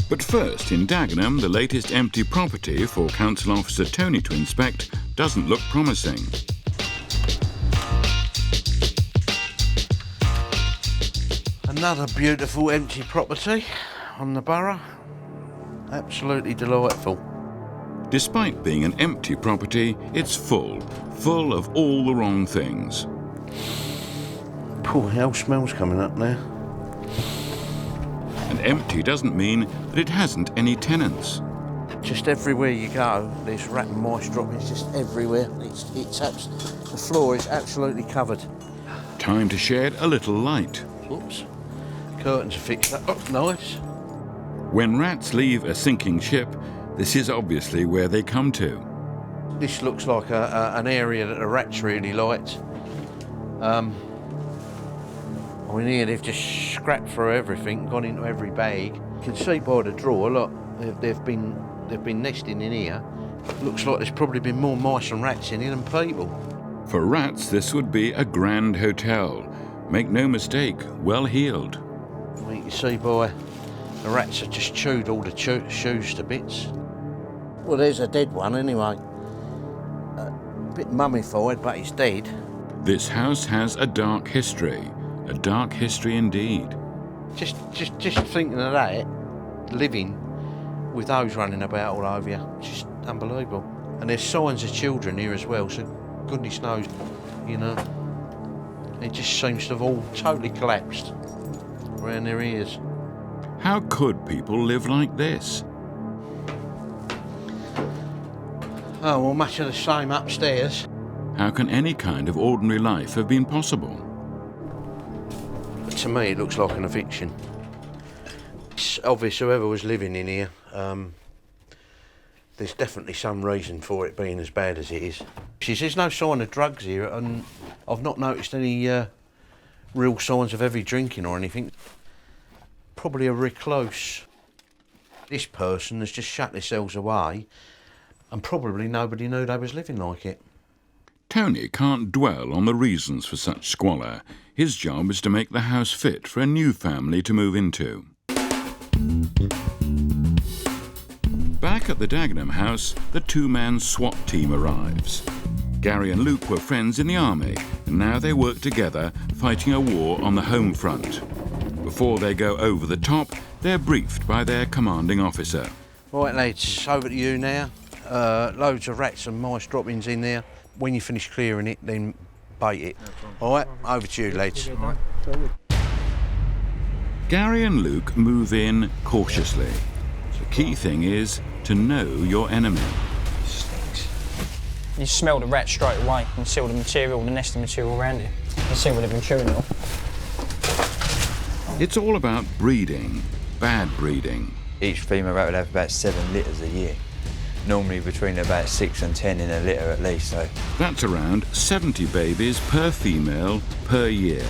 But first, in Dagenham, the latest empty property for Council Officer Tony to inspect doesn't look promising. Another beautiful empty property on the borough. Absolutely delightful. Despite being an empty property, it's full of all the wrong things. Poor hell, smell's coming up now. And empty doesn't mean that it hasn't any tenants. Just everywhere you go, there's rat and mice droppings just everywhere. The floor is absolutely covered. Time to shed a little light. Oops. Curtains are fixed up. Oh, nice. When rats leave a sinking ship, this is obviously where they come to. This looks like an area that the rats really liked. I mean, here they've just scrapped through everything, gone into every bag. You can see by the drawer, look, they've been nesting in here. Looks like there's probably been more mice and rats in here than people. For rats, this would be a grand hotel. Make no mistake, well heeled. Well, you can see by the rats have just chewed all the shoes to bits. Well, there's a dead one anyway. A bit mummified, but he's dead. This house has a dark history indeed. Just thinking of that, living with those running about all over you, just unbelievable. And there's signs of children here as well, so goodness knows, you know, it just seems to have all totally collapsed around their ears. How could people live like this? Oh, well, much of the same upstairs. How can any kind of ordinary life have been possible? But to me, it looks like an eviction. It's obvious whoever was living in here, there's definitely some reason for it being as bad as it is. There's no sign of drugs here, and I've not noticed any real signs of heavy drinking or anything. Probably a recluse. This person has just shut themselves away, and probably nobody knew they was living like it. Tony can't dwell on the reasons for such squalor. His job is to make the house fit for a new family to move into. Back at the Dagenham house, the two-man SWAT team arrives. Gary and Luke were friends in the army, and now they work together, fighting a war on the home front. Before they go over the top, they're briefed by their commanding officer. Right, lads, over to you now. Loads of rats and mice droppings in there. When you finish clearing it, then bait it. All right, over to you, lads. Gary and Luke move in cautiously. The key thing is to know your enemy. Stinks. You smell the rat straight away and see all the material, the nesting material around it. You see what they've been chewing on. It's all about breeding, bad breeding. Each female rat would have about 7 litters a year. Normally between about 6 and 10 in a litter at least. So that's around 70 babies per female per year.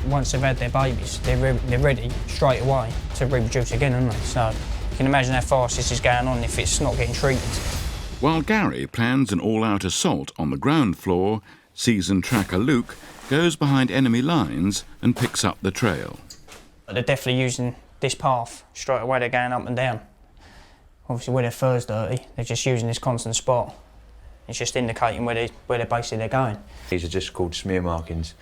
Once they've had their babies, they're ready straight away to reproduce again, aren't they? So you can imagine how fast this is going on if it's not getting treated. While Gary plans an all-out assault on the ground floor, seasoned tracker Luke goes behind enemy lines and picks up the trail. They're definitely using this path straight away. They're going up and down. Obviously, where their fur's dirty, they're just using this constant spot. It's just indicating where they're basically going. These are just called smear markings,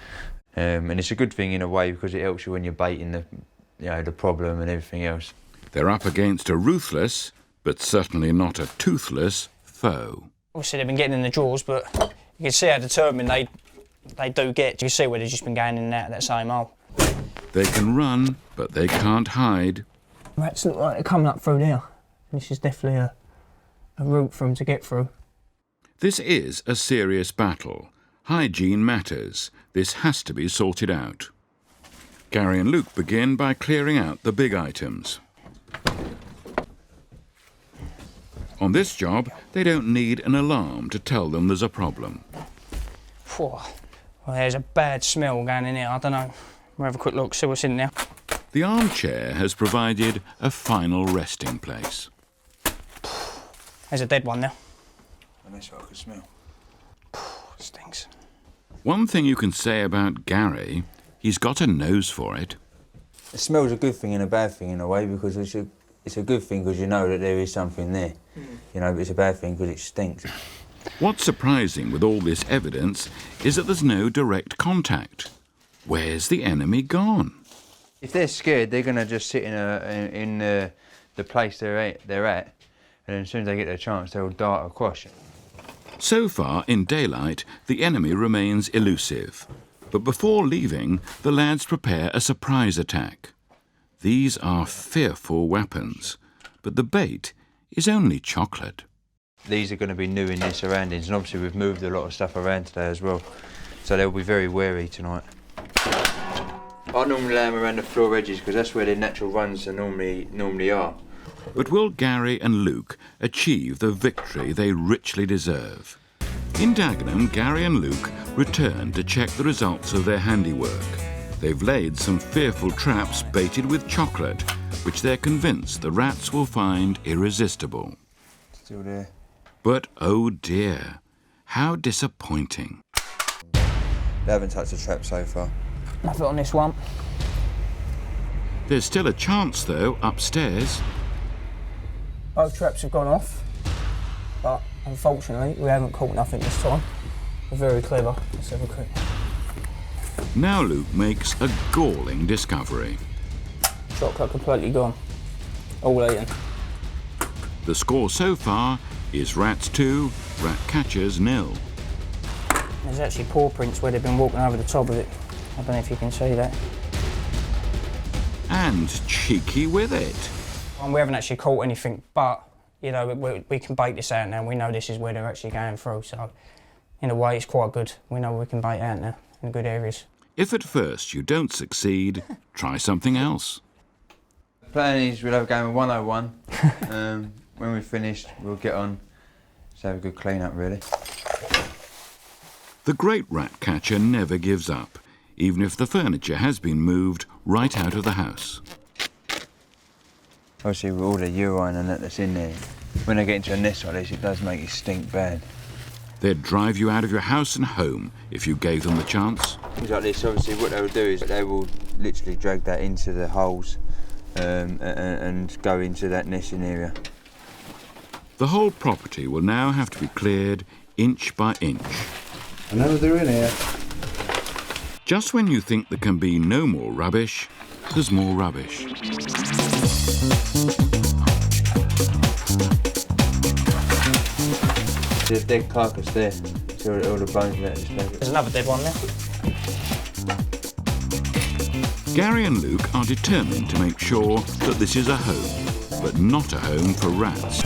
and it's a good thing in a way because it helps you when you're baiting the problem and everything else. They're up against a ruthless, but certainly not a toothless, foe. Obviously, they've been getting in the drawers, but you can see how determined they do get. You can see where they've just been going in and out of that same hole. They can run, but they can't hide. Rats look like they're coming up through there. This is definitely a route for them to get through. This is a serious battle. Hygiene matters. This has to be sorted out. Gary and Luke begin by clearing out the big items. On this job, they don't need an alarm to tell them there's a problem. Well, there's a bad smell going in here. I don't know. We'll have a quick look, see what's in there. The armchair has provided a final resting place. There's a dead one there. And that's what I could smell. Stinks. One thing you can say about Gary, he's got a nose for it. It smells a good thing and a bad thing in a way because it's It's a good thing because you know that there is something there, you know, but it's a bad thing because it stinks. What's surprising with all this evidence is that there's no direct contact. Where's the enemy gone? If they're scared, they're going to just sit in the place they're at, and then as soon as they get their chance, they'll dart across. So far, in daylight, the enemy remains elusive. But before leaving, the lads prepare a surprise attack. These are fearful weapons, but the bait is only chocolate. These are going to be new in their surroundings, and obviously we've moved a lot of stuff around today as well, so they'll be very wary tonight. I normally lay them around the floor edges because that's where their natural runs normally are. But will Gary and Luke achieve the victory they richly deserve? In Dagenham, Gary and Luke return to check the results of their handiwork. They've laid some fearful traps baited with chocolate, which they're convinced the rats will find irresistible. Still there. But oh dear, how disappointing. They haven't touched the trap so far. Nothing on this one. There's still a chance, though, upstairs. Both traps have gone off, but unfortunately we haven't caught nothing this time. We're very clever. Let's have a quick. Now Luke makes a galling discovery. Chocolate completely gone. All eaten. The score so far is rats 2, rat catchers 0. There's actually paw prints where they've been walking over the top of it. I don't know if you can see that. And cheeky with it. And we haven't actually caught anything, but, you know, we can bait this out now. We know this is where they're actually going through, so in a way it's quite good. We know we can bait out now in good areas. If at first you don't succeed, try something else. The plan is we'll have a game of 101. When we've finished, we'll get on, just have a good clean up really. The great rat catcher never gives up, even if the furniture has been moved right out of the house. Obviously with all the urine and that that's in there, when they get into a nest like this, it does make it stink bad. They'd drive you out of your house and home if you gave them the chance. Things like this, obviously what they will do is they will literally drag that into the holes and go into that nesting area. The whole property will now have to be cleared inch by inch. I know they're in here. Just when you think there can be no more rubbish, there's more rubbish. There's a dead carcass there. See all the bones in that display. There's another dead one there. Gary and Luke are determined to make sure that this is a home, but not a home for rats.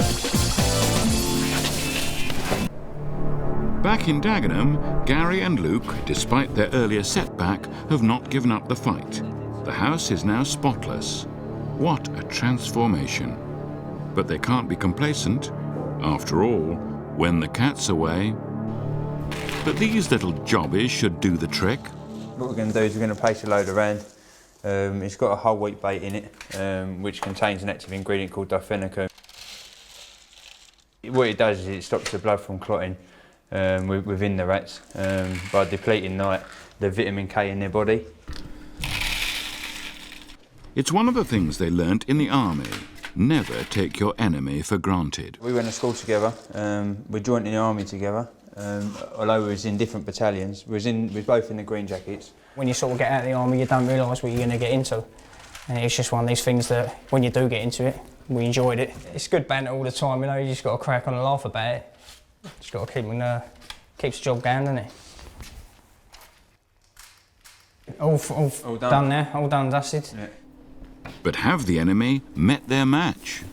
Back in Dagenham, Gary and Luke, despite their earlier setback, have not given up the fight. The house is now spotless. What a transformation. But they can't be complacent. After all, when the cat's away. But these little jobbies should do the trick. What we're going to do is we're going to place a load around. It's got a whole wheat bait in it, which contains an active ingredient called diphenicum. What it does is it stops the blood from clotting within the rats by depleting the vitamin K in their body. It's one of the things they learnt in the army. Never take your enemy for granted. We went to school together. We joined in the army together. Although we was in different battalions, we was both in the green jackets. When you sort of get out of the army, you don't realise what you're going to get into. And it's just one of these things that, when you do get into it, we enjoyed it. It's good banter all the time, you know, you just got to crack on and laugh about it. Just got to keeps the job going, doesn't it? All done now, all done and dusted. Yeah. But have the enemy met their match?